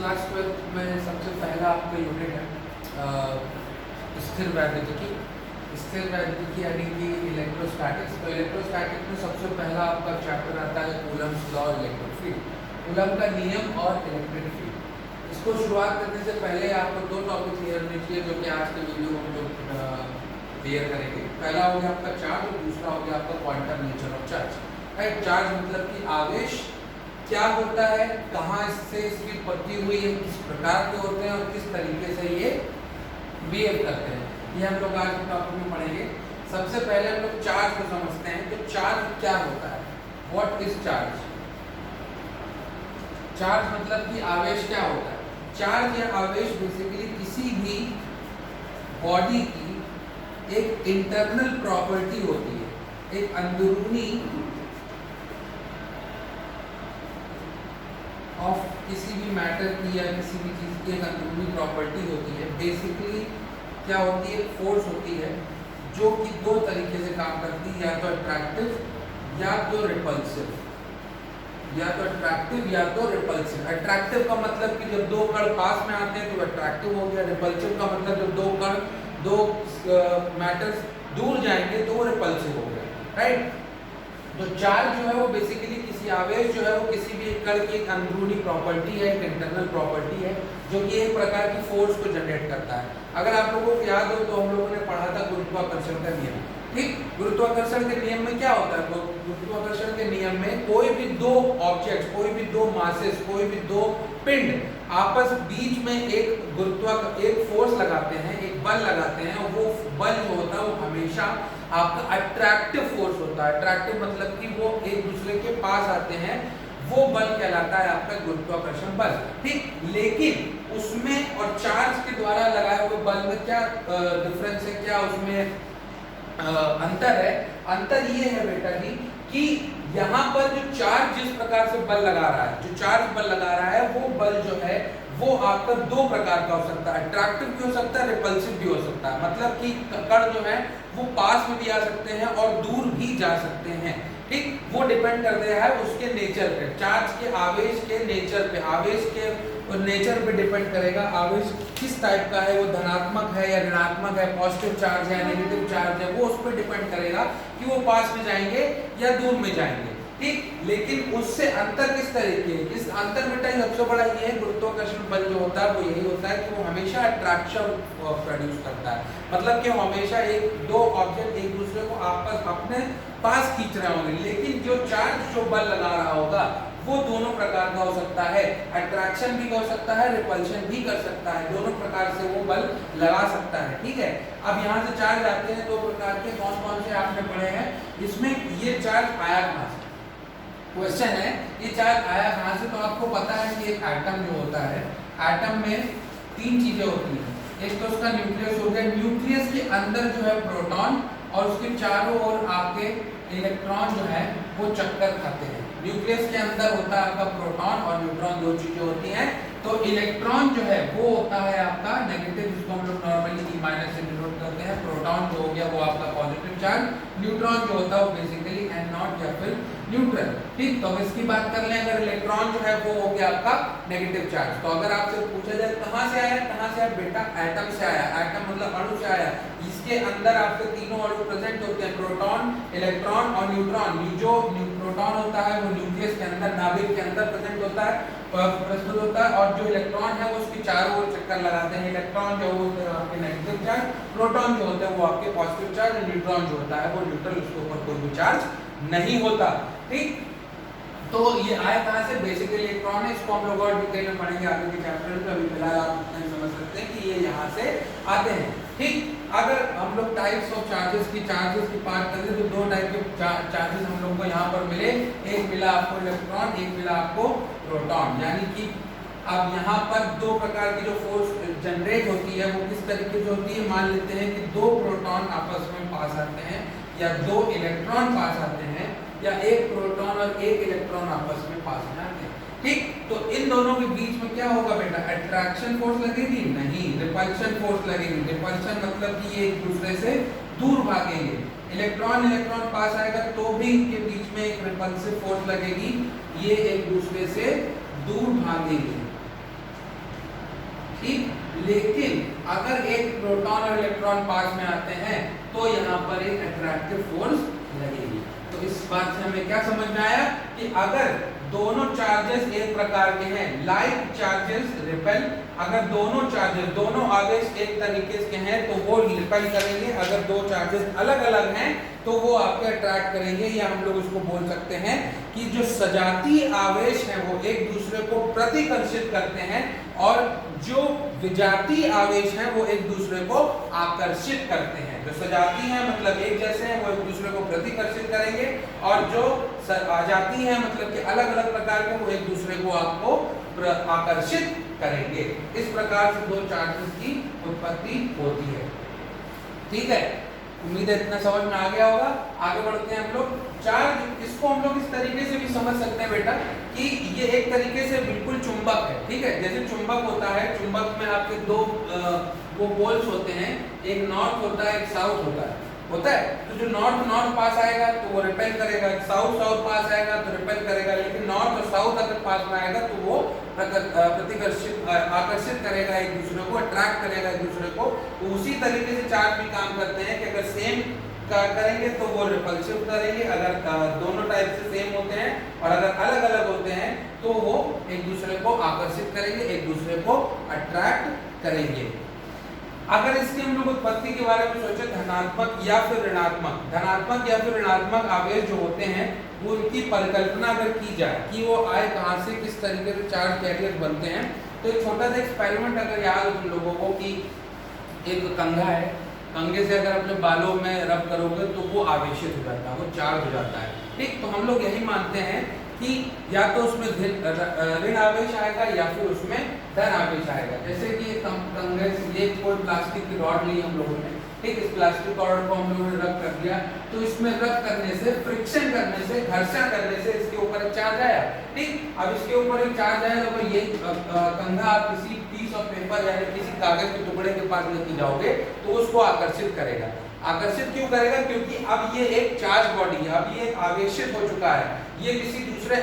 Class 12 में सबसे पहला आपका यूनिट है स्थिर वैद्युतिकी। स्थिर वैद्युतिकी यानी कि इलेक्ट्रोस्टैटिक्स। तो इलेक्ट्रोस्टैटिक्स में सबसे पहला आपका चैप्टर आता है कूलम्ब्स लॉ और इलेक्ट्रिक फील्ड, कूलम्ब का नियम और इलेक्ट्रिक फील्ड। इसको शुरुआत करने से पहले आपको दो टॉपिक क्लियर होने चाहिए जो कि आज के वीडियो में हम लोग क्लियर करेंगे। पहला हो गया आपका चार्ज और दूसरा हो गया आपका quantum nature of charge. Right, charge मतलब कि आवेश क्या होता है, कहाँ इससे इसकी उत्पत्ति हुई है, किस प्रकार के होते हैं और किस तरीके से ये बिहेव करते हैं, ये हम लोग आज के टॉपिक में पढ़ेंगे। सबसे पहले हम लोग चार्ज को समझते हैं। तो चार्ज क्या होता है, व्हाट इज चार्ज? चार्ज मतलब कि आवेश क्या होता है। चार्ज या आवेश बेसिकली किसी भी बॉडी की एक इंटरनल प्रॉपर्टी होती है, एक अंदरूनी ऑफ किसी भी मैटर की या किसी भी चीज़ की एक अंदरूनी प्रॉपर्टी होती है। बेसिकली क्या होती है, फोर्स होती है जो कि दो तरीके से काम करती है, या तो अट्रैक्टिव या तो रिपल्सिव, या तो अट्रैक्टिव या तो रिपल्सिव। अट्रैक्टिव का मतलब कि जब दो कण पास में आते हैं तो अट्रैक्टिव हो गया। रिपल्सिव का मतलब जब दो मैटर्स दूर जाएंगे तो वो रिपल्सिव हो गया। राइट, तो चार्ज जो है वो बेसिकली किसी आवेश जो है वो किसी भी कण की एक अंदरूनी प्रॉपर्टी है, एक इंटरनल प्रॉपर्टी है जो कि एक प्रकार की फोर्स को जनरेट करता है। अगर आप लोगों को याद हो तो हम लोगों ने पढ़ा था गुरुत्वाकर्षण का नियम। ठीक, गुरुत्वाकर्षण के नियम में क्या होता है, गुरुत्वाकर्षण के नियम में कोई भी दो ऑब्जेक्ट्स, कोई भी दो मासेस, कोई भी दो पिंड आपस बीच में एक फोर्स लगाते हैं, एक बल लगाते हैं, और वो बल जो होता है वो हमेशा आपका अट्रैक्टिव फोर्स होता है। अट्रैक्टिव मतलब कि वो एक दूसरे के पास आते हैं, वो बल कहलाता है आपका गुरुत्वाकर्षण बल। ठीक, लेकिन उसमें और चार्ज के द्वारा लगाए हुए बल में क्या डिफरेंस है, क्या उसमें अंतर है? अंतर ये है बेटा जी कि यहाँ पर जो चार्ज जिस प्रकार से बल लगा रहा है, जो चार्ज बल लगा रहा है, वो बल जो है वो आपका दो प्रकार का हो सकता है। अट्रैक्टिव भी हो सकता है, रिपल्सिव भी हो सकता है। मतलब कि कण जो है वो पास में भी आ सकते हैं और दूर भी जा सकते हैं। ठीक, वो डिपेंड कर रहा है उसके नेचर पे, चार्ज के आवेश के नेचर पे, आवेश के नेचर पे डिपेंड करेगा आवेश किस टाइप का है, वो धनात्मक है या ऋणात्मक है, पॉजिटिव चार्ज है, नेगेटिव चार्ज है, वो उस पर डिपेंड करेगा कि वो पास में जाएंगे या दूर में जाएंगे। ठीक, लेकिन उससे अंतर किस तरीके, इस अंतर बेटा सबसे बड़ा ये है, गुरुत्वाकर्षण बल जो होता है वो यही होता है कि वो हमेशा अट्रैक्शन प्रोड्यूस करता है। मतलब कि हमेशा दो ऑब्जेक्ट एक दूसरे को आपस अपने पास खींच रहे होंगे, लेकिन जो चार्ज जो बल लगा रहा होगा वो दोनों प्रकार का हो सकता है। अट्रैक्शन भी हो सकता है, रिपल्शन भी कर सकता है, दोनों प्रकार से वो बल लगा सकता है। ठीक है, अब यहाँ से चार्ज आते हैं दो प्रकार के, कौन कौन से आपने पढ़े हैं। इसमें ये चार्ज आया कहाँ से, क्वेश्चन है, ये चार्ज आया कहाँ से? तो आपको पता है कि एक एटम जो होता है, एटम में तीन चीजें होती हैं। एक तो उसका न्यूक्लियस हो गया, न्यूक्लियस के अंदर जो है प्रोटॉन और उसके चारों ओर आपके इलेक्ट्रॉन जो है वो चक्कर खाते हैं। न्यूक्लियस के अंदर होता है आपका प्रोटॉन और न्यूट्रॉन, दो चीजें होती हैं। तो इलेक्ट्रॉन जो है वो होता है आपका नेगेटिव, जिसको हम लोग नॉर्मली E- से डिनोट करते हैं। प्रोटॉन जो हो गया वो आपका पॉजिटिव चार्ज, न्यूट्रॉन जो होता है वो बेसिकली N0 या फिर न्यूट्रल। ठीक, तो हम इसकी बात कर लें, अगर इलेक्ट्रॉन जो है वो हो गया आपका नेगेटिव चार्ज। तो अगर आपसे पूछा जाए कहाँ से आया, कहाँ से आया बेटा, एटम से आया। एटम मतलब अणु से आया। इसके अंदर आपके तीनों अणु प्रेजेंट होते हैं, प्रोटॉन, इलेक्ट्रॉन और न्यूट्रॉन। जो प्रोटॉन होता है वो न्यूक्लियस के अंदर, नाभिक के अंदर प्रेजेंट होता है, प्रस्तुत होता है, और जो इलेक्ट्रॉन है वो उसके चारों ओर चक्कर लगाते हैं। इलेक्ट्रॉन जो होते हैं आपके नेगेटिव चार्ज, प्रोटॉन जो होते हैं वो आपके पॉजिटिव चार्ज, और न्यूट्रॉन जो होता है वो न्यूट्रल, उसके ऊपर कोई भी चार्ज नहीं होता। ठीक, तो ये आया कहाँ से, बेसिकली इलेक्ट्रॉन है। इसको हम लोग और डिटेल में पढ़ेंगे आगे के चैप्टर में, अभी फिलहाल आप नहीं समझ सकते हैं कि ये यहाँ से आते हैं। ठीक, अगर हम लोग टाइप्स ऑफ चार्जेस की बात करें तो दो टाइप के चार्जेस हम लोग को यहाँ पर मिले। एक मिला आपको इलेक्ट्रॉन, एक मिला आपको प्रोटॉन। यानी कि अब यहाँ पर दो प्रकार की जो फोर्स जनरेट होती है वो किस तरीके से होती है। मान लेते हैं कि दो प्रोटॉन आपस में पास आते हैं, या दो इलेक्ट्रॉन पास आते हैं, या एक प्रोटॉन और एक इलेक्ट्रॉन आपस में पास में आते हैं। ठीक, तो इन दोनों के बीच में क्या होगा बेटा, अट्रैक्शन फोर्स लगेगी? नहीं, रिपल्शन फोर्स लगेगी। रिपल्शन मतलब कि ये एक दूसरे से दूर भागेंगे। इलेक्ट्रॉन पास आएगा तो भी इनके बीच में एक रिपल्सिव फोर्स लगेगी, ये एक दूसरे से दूर भागेंगे। ठीक, लेकिन अगर एक प्रोटॉन और इलेक्ट्रॉन पास में आते हैं तो यहाँ पर एक अट्रैक्टिव फोर्स लगेगी। तो इस बात से हमें क्या समझ में आया कि अगर दोनों चार्जेस एक प्रकार के हैं, लाइक चार्जेस रिपेल, अगर दोनों चार्जेस, दोनों आवेश एक तरीके के हैं तो वो रिपेल करेंगे, अगर दो चार्जेस अलग अलग हैं तो वो आपके अट्रैक्ट करेंगे, या हम लोग उसको बोल सकते हैं कि जो सजातीय आवेश हैं वो एक दूसरे को प्रतिकर्षित करते हैं, और जो विजातीय आवेश हैं वो एक दूसरे को आकर्षित करते हैं। जो सजातीय हैं मतलब एक जैसे हैं वो एक दूसरे को प्रतिकर्षित करेंगे, और जो आजाती हैं मतलब कि अलग अलग प्रकार के वो एक दूसरे को आपको आकर्षित करेंगे। इस प्रकार से दो चार्जेस की उत्पत्ति होती है। ठीक है, उम्मीद है इतना समझ में आ गया होगा। आगे बढ़ते हैं हम लोग। चार्ज, इसको हम लोग इस तरीके से भी समझ सकते हैं बेटा कि ये एक तरीके से बिल्कुल चुंबक है। ठीक है, जैसे चुंबक होता है, चुंबक में आपके दो वो पोल्स होते हैं, एक नॉर्थ होता है, एक साउथ होता है। तो जो नॉर्थ पास आएगा तो वो रिपेल करेगा, साउथ पास आएगा तो रिपेल करेगा, लेकिन नॉर्थ और साउथ अगर पास में आएगा तो वो प्रतिकर्षित आकर्षित करेगा एक दूसरे को, अट्रैक्ट करेगा एक दूसरे को। तो उसी तरीके से चार्ज भी काम करते हैं कि अगर सेम करेंगे तो वो रिपल्सिव करेंगे, अगर दोनों टाइप से सेम होते हैं, और अगर अलग अलग होते हैं तो वो एक दूसरे को आकर्षित करेंगे, एक दूसरे को अट्रैक्ट करेंगे। अगर इसकी हम लोग उत्पत्ति के बारे में सोचे, धनात्मक या फिर ऋणात्मक आवेश जो होते हैं वो उनकी परिकल्पना अगर की जाए कि वो आए कहाँ से, किस तरीके से चार्ज कैरियर बनते हैं, तो एक छोटा सा एक्सपेरिमेंट अगर याद हो तुम लोगों को कि एक कंघा है, कंघे से अगर अपने बालों में रब करोगे तो वो आवेशित हो जाता है, वो चार्ज हो जाता है। ठीक, तो हम लोग यही मानते हैं कि या तो उसमें ऋण आवेश आएगा या फिर उसमें धन आवेश आएगा। जैसे कि कंघे से ये कोई प्लास्टिक की रॉड ली हम लोगों ने, ठीक, इस प्लास्टिक रॉड को हम लोगों ने रब कर दिया, तो इसमें रब करने से, फ्रिक्शन करने से, घर्षण करने से इसके ऊपर एक चार्ज आया। ठीक, अब इसके ऊपर एक चार्ज आया तो ये कंघा आप किसी पीस ऑफ पेपर या किसी कागज के टुकड़े के पास लेके जाओगे तो उसको आकर्षित करेगा। आकर्षित क्यों करेगा? क्योंकि अब ये एक चार्ज बॉडी है, अब ये आवेशित हो चुका है, ये किसी दूसरे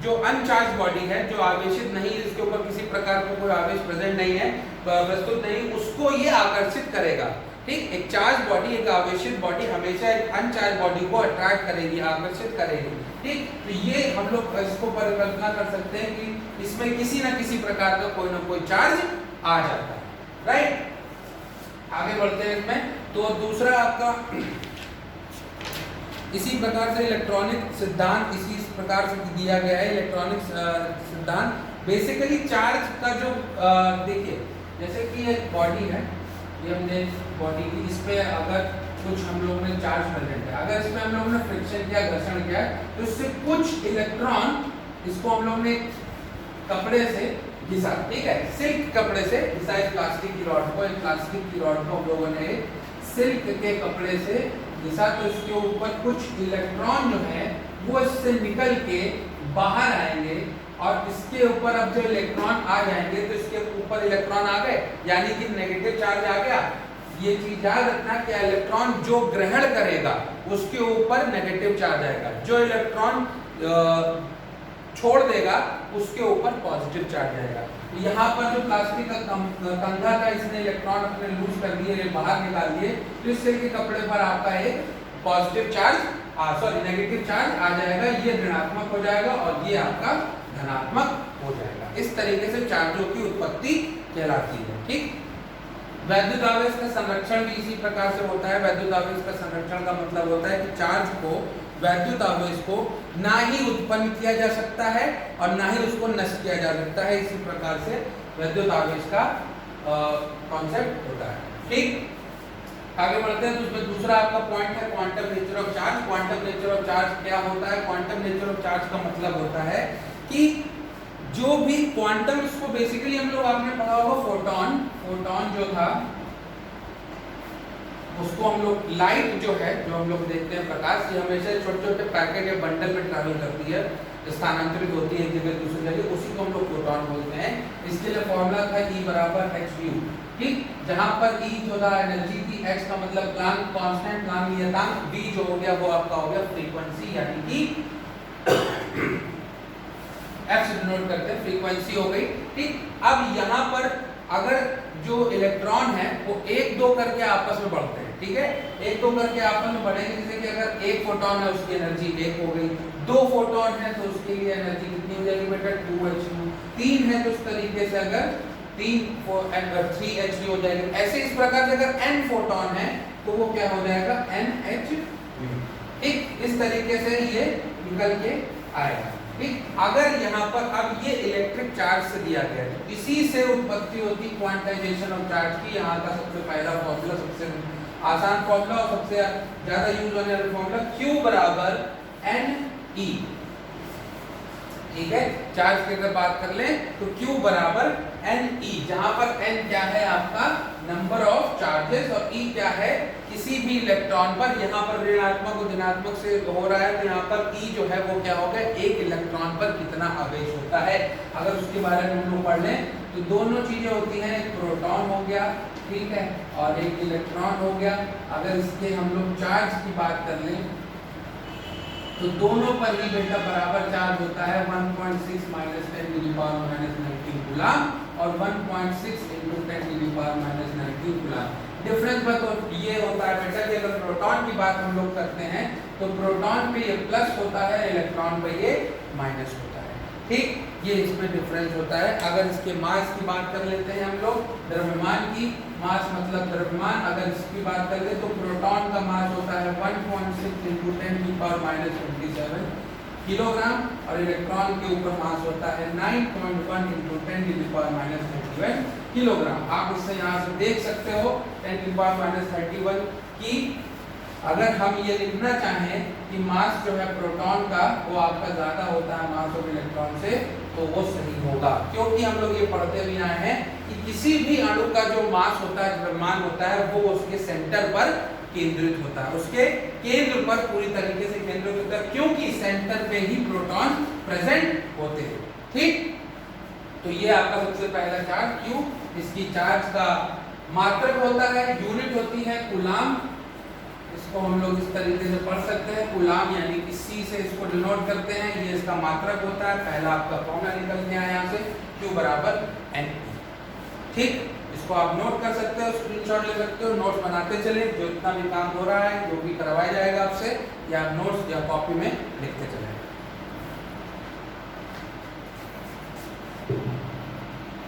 जो अनचार्ज बॉडी है, जो आवेशित नहीं है, इसके ऊपर किसी प्रकार का कोई आवेश प्रेजेंट नहीं है, प्रस्तुत नहीं, उसको ये आकर्षित करेगा। ठीक, एक चार्ज बॉडी, एक आवेशित बॉडी हमेशा एक अनचार्ज बॉडी को अट्रैक्ट करेगी, आकर्षित करेगी। ठीक, तो ये हम लोग इसको परिकल्पना कर सकते हैं कि इसमें किसी न किसी प्रकार का कोई ना कोई चार्ज आ जाता है। राइट, आगे बढ़ते हैं इसमें। तो दूसरा आपका इसी प्रकार से इलेक्ट्रॉनिक सिद्धांत इसी प्रकार से दिया गया है। इलेक्ट्रॉनिक सिद्धांत बेसिकली चार्ज का जो देखिए, जैसे कि एक बॉडी है, ये हमने बॉडी की, इस पे अगर कुछ हम लोगों ने चार्ज प्रेजेंट है, अगर इसमें हम लोगों ने फ्रिक्शन किया, घर्षण किया, तो इससे कुछ इलेक्ट्रॉन, इसको हम लोग ने कपड़े से घिसा, ठीक है, सिल्क कपड़े से घिसा, इस प्लास्टिक की रॉड को, एक प्लास्टिक की रॉड को हम लोगों ने सिल्क के कपड़े से घिसा, तो इसके ऊपर कुछ इलेक्ट्रॉन जो है वो इससे निकल के बाहर आएंगे, और इसके ऊपर अब जो इलेक्ट्रॉन आ जाएंगे तो इसके ऊपर इलेक्ट्रॉन आ गए, यानी कि नेगेटिव चार्ज आ गया। ये चीज याद रखना कि इलेक्ट्रॉन जो ग्रहण करेगा उसके ऊपर नेगेटिव चार्ज आएगा, जो इलेक्ट्रॉन छोड़ देगा उसके ऊपर पॉजिटिव चार्ज आएगा। यहाँ पर जो प्लास्टिक का कंघा था, इसने इलेक्ट्रॉन अपने लूज कर दिए, बाहर निकाल दिए, तो इस सिल्क के कपड़े पर आपका एक पॉजिटिव चार्ज, नेगेटिव चार्ज आ जाएगा, ये ऋणात्मक हो जाएगा और ये आपका धनात्मक हो जाएगा। इस तरीके से चार्जों की उत्पत्ति कहलाती है। ठीक, वैद्युत आवेश का संरक्षण भी इसी प्रकार से होता है। वैद्युत आवेश का संरक्षण का मतलब होता है कि चार्ज को, वैद्युत आवेश को ना ही उत्पन्न किया जा सकता है और ना ही उसको नष्ट किया जा सकता है। इसी प्रकार से वैद्युत आवेश का कॉन्सेप्ट होता है। ठीक, आगे बढ़ते हैं। तो उसमें दूसरा आपका पॉइंट है quantum nature of charge. Quantum nature of charge क्या होता है? क्वांटम नेचर ऑफ चार्ज का मतलब होता है कि जो भी क्वांटम, इसको बेसिकली हम लोग, आपने पढ़ा होगा फोटोन जो था, उसको हम लोग, लाइट जो है, जो हम लोग देखते हैं प्रकाश, ये हमेशा छोटे छोटे पैकेट या बंडल में ट्रैवल करती है, स्थानांतरित होती है एक जगह दूसरी जगह, उसी को हम लोग फोटोन बोलते हैं। इसके लिए फॉर्मूला था E बराबर hν। ठीक, जहां पर E जो था एनर्जी की, h का मतलब प्लांक कांस्टेंट, प्लांक नियतांक, v जो हो गया वो आपका हो गया फ्रीक्वेंसी, यानी कि एफ से डिनोट करते हैं, फ्रीक्वेंसी हो गई, ठीक। अब यहाँ पर अगर जो इलेक्ट्रॉन है वो एक दो करके आपस में बढ़ते हैं, ठीक है, एक दो करके आपस में बढ़ेंगे, जैसे कि अगर एक फोटोन है उसकी एनर्जी 1 हो गई, 2 फोटोन है तो उसके लिए एनर्जी कितनी हो जाएगी बेटा 2h2, 3 है तो इस तरीके से अगर 3h हो जाएगी। ऐसे इस प्रकार से अगर n फोटोन है तो वो क्या हो जाएगा NH, ठीक, इस तरीके से ये निकल के आएगा, ठीक। अगर यहाँ पर अब ये इलेक्ट्रिक चार्ज से दिया गया है, इसी से उत्पत्ति होती क्वांटाइजेशन ऑफ चार्ज की। यहाँ का सबसे पहला फॉर्मूला, सबसे आसान फॉर्मूला और सबसे ज्यादा यूज होने वाला फॉर्मूला, Q बराबर NE, ठीक है। चार्ज की अगर बात कर लें तो Q बराबर NE, जहां पर N क्या है आपका नंबर ऑफ चार्जेस और E क्या है किसी भी इलेक्ट्रॉन पर, यहाँ पर ऋणात्मक और धनात्मक से हो रहा है तो यहाँ पर E जो है वो क्या होगा, एक इलेक्ट्रॉन पर कितना आवेश होता है। अगर उसके बारे में हम लोग पढ़ लें तो दोनों चीजें होती हैं, एक प्रोटॉन हो गया, ठीक है, और एक इलेक्ट्रॉन हो गया। अगर इसके हम लोग चार्ज की बात कर लें तो दोनों पर ही बेटा बराबर चार्ज होता है, 1.6 - 10⁻⁻⁹ कूलम और 1.6 × 10⁻⁻⁹ कूलम। डिफरेंस बस ये होता है बेटा कि अगर प्रोटॉन की बात हम लोग करते हैं तो प्रोटॉन पे ये प्लस होता है, इलेक्ट्रॉन पे ये माइनस होता है, ठीक, ये इसमें डिफरेंस होता है। अगर इसके मास की बात कर लेते हैं हम लोग, द्रव्यमान की, मास मतलब द्रव्यमान, अगर इसकी बात कर ले तो प्रोटॉन का मास होता है 1.6 × 10⁻27 किलोग्राम और इलेक्ट्रॉन के ऊपर मास होता है 9.1 × 10⁻31 किलोग्राम। आप इससे यहाँ से देख सकते हो 10⁻31 की अगर हम ये लिखना चाहें कि मास जो है प्रोटॉन का वो आपका ज्यादा होता है मास ऑफ इलेक्ट्रॉन से, तो वो सही होगा, क्योंकि हम लोग ये पढ़ते भी आए हैं कि किसी भी अणु का जो मास होता है, द्रव्यमान होता है, वो उसके सेंटर पर केंद्रित होता है, उसके केंद्र पर पूरी तरीके से केंद्रित होता है, क्योंकि सेंटर पे ही प्रोटॉन प्रेजेंट होते हैं, ठीक। तो ये आपका सबसे पहला चार्ज Q, इसकी चार्ज का मात्रक होता है, यूनिट होती है कूलाम। इसको हम लोग इस तरीके से पढ़ सकते हैं, कूलाम यानी कि C से इसको डिनोट करते हैं, ये इसका मात्रक होता है। पहला आपका फॉर्मूला निकल गया है यहाँ से, Q बराबर NE, ठीक। इसको आप नोट कर सकते हो, स्क्रीनशॉट ले सकते हो, नोट्स बनाते चले, जो इतना भी काम हो रहा है, जो भी करवाया जाएगा आपसे, या नोट्स या कॉपी में लिखते चले।